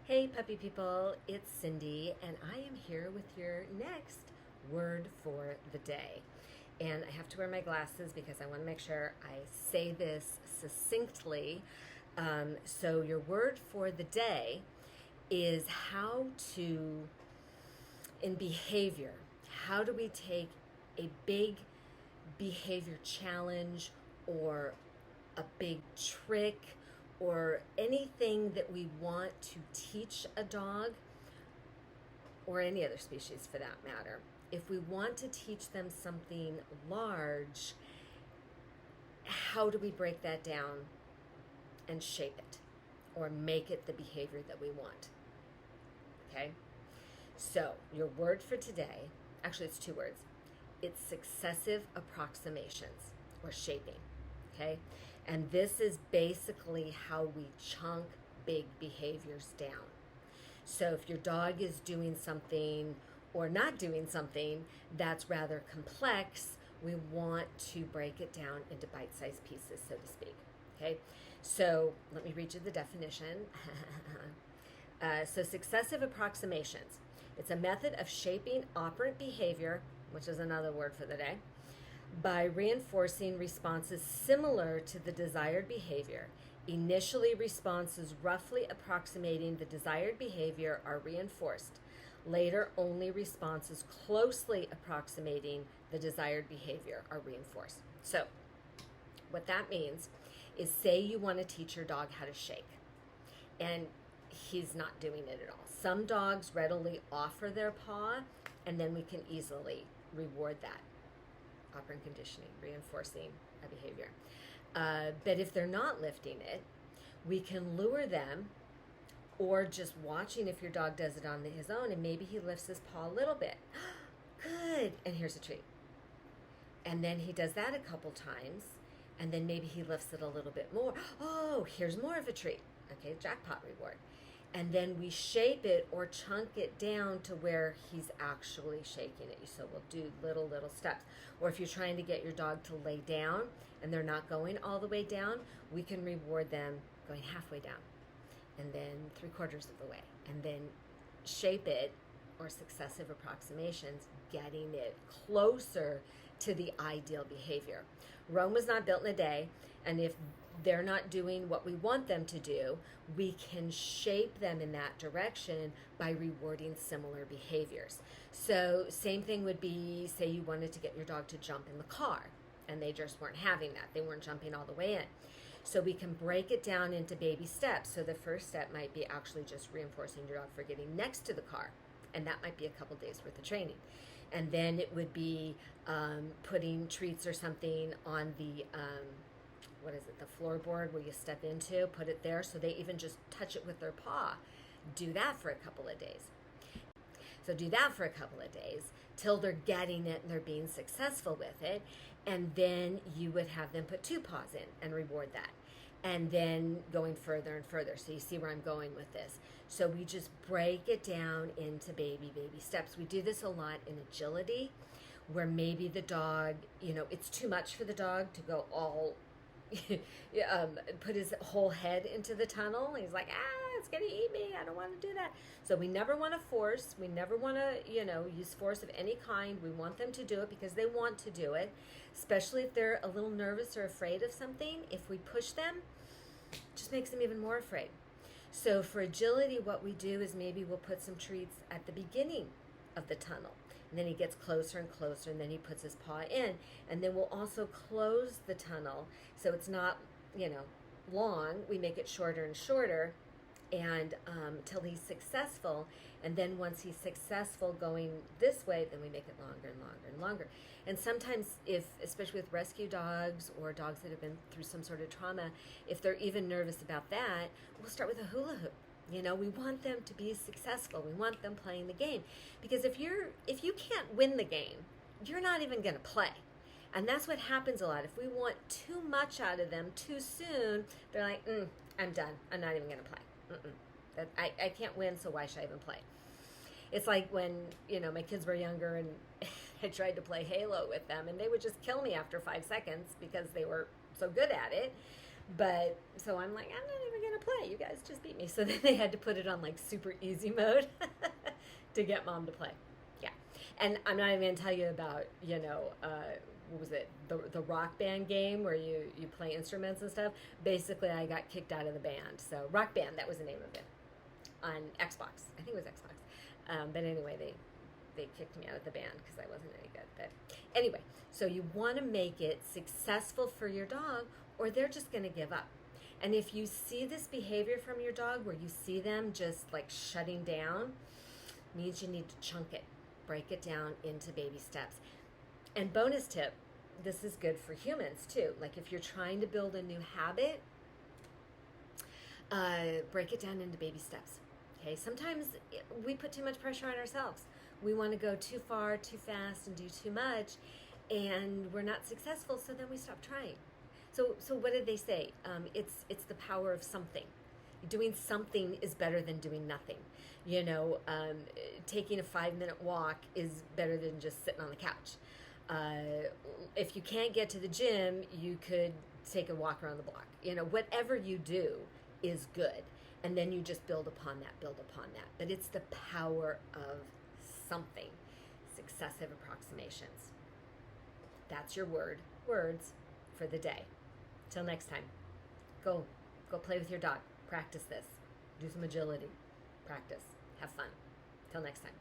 Hey puppy people, it's Cindy and I am here with your next word for the day. And I have to wear my glasses because I want to make sure I say this succinctly. So your word for the day is in behavior, how do we take a big behavior challenge or a big trick or anything that we want to teach a dog or any other species for that matter. If we want to teach them something large, how do we break that down and shape it or make it the behavior that we want? Okay? So your word for today, actually it's two words. It's successive approximations or shaping. Okay? And this is basically how we chunk big behaviors down. So if your dog is doing something or not doing something that's rather complex, we want to break it down into bite-sized pieces, so to speak. Okay? So let me read you the definition. So successive approximations. It's a method of shaping operant behavior, which is another word for the day, by reinforcing responses similar to the desired behavior. Initially, responses roughly approximating the desired behavior are reinforced. Later, only responses closely approximating the desired behavior are reinforced. So, what that means is, say you want to teach your dog how to shake, and he's not doing it at all. Some dogs readily offer their paw, and then we can easily reward that. Operant conditioning, reinforcing a behavior. But if they're not lifting it, we can lure them, or just watching if your dog does it on his own, and maybe he lifts his paw a little bit. Good, and here's a treat. And then he does that a couple times, and then maybe he lifts it a little bit more. Oh, here's more of a treat. Okay, jackpot reward. And then we shape it or chunk it down to where he's actually shaking it. So we'll do little steps. Or if you're trying to get your dog to lay down and they're not going all the way down, we can reward them going halfway down and then 3/4 of the way. And then shape it, or successive approximations, getting it closer to the ideal behavior. Rome was not built in a day, and if they're not doing what we want them to do, we can shape them in that direction by rewarding similar behaviors. So same thing would be, say you wanted to get your dog to jump in the car, and they just weren't having that. They weren't jumping all the way in. So we can break it down into baby steps. So the first step might be actually just reinforcing your dog for getting next to the car. And that might be a couple days worth of training. And then it would be putting treats or something on the, the floorboard where you step into, put it there so they even just touch it with their paw. Do that for a couple of days. So do that for a couple of days till they're getting it and they're being successful with it. And then you would have them put 2 paws in and reward that. And then going further and further. So you see where I'm going with this. So we just break it down into baby steps. We do this a lot in agility, where maybe the dog, it's too much for the dog to go all put his whole head into the tunnel. He's like, it's gonna eat me. I don't want to do that. So we never want to force. We never want to, use force of any kind. We want them to do it because they want to do it, especially if they're a little nervous or afraid of something. If we push them, it just makes them even more afraid. So for agility, what we do is maybe we'll put some treats at the beginning of the tunnel. And then he gets closer and closer, and then he puts his paw in. And then we'll also close the tunnel so it's not, long. We make it shorter and shorter, and till he's successful. And then once he's successful going this way, then we make it longer and longer and longer. And sometimes, especially with rescue dogs or dogs that have been through some sort of trauma, if they're even nervous about that, we'll start with a hula hoop. We want them to be successful. We want them playing the game. Because if you can't win the game, you're not even going to play. And that's what happens a lot. If we want too much out of them too soon, they're like, I'm done. I'm not even going to play. I can't win, so why should I even play? It's like when, my kids were younger and I tried to play Halo with them, and they would just kill me after 5 seconds because they were so good at it. But so I'm like, I'm not even going want to play. You guys just beat me. So then they had to put it on like super easy mode to get mom to play. Yeah. And I'm not even going to tell you about, what was it? The Rock Band game where you play instruments and stuff. Basically, I got kicked out of the band. So Rock Band, that was the name of it on Xbox. I think it was Xbox. But anyway, they kicked me out of the band because I wasn't any good. But anyway, so you want to make it successful for your dog or they're just going to give up. And if you see this behavior from your dog where you see them just like shutting down, means you need to chunk it, break it down into baby steps. And bonus tip, this is good for humans too. Like if you're trying to build a new habit, break it down into baby steps. Okay, sometimes we put too much pressure on ourselves. We want to go too far, too fast, and do too much, and we're not successful, so then we stop trying. So what did they say? It's the power of something. Doing something is better than doing nothing. Taking a 5-minute walk is better than just sitting on the couch. If you can't get to the gym, you could take a walk around the block. Whatever you do is good. And then you just build upon that. But it's the power of something. Successive approximations. That's your words for the day. Till next time, go play with your dog. Practice this. Do some agility. Practice. Have fun. Till next time.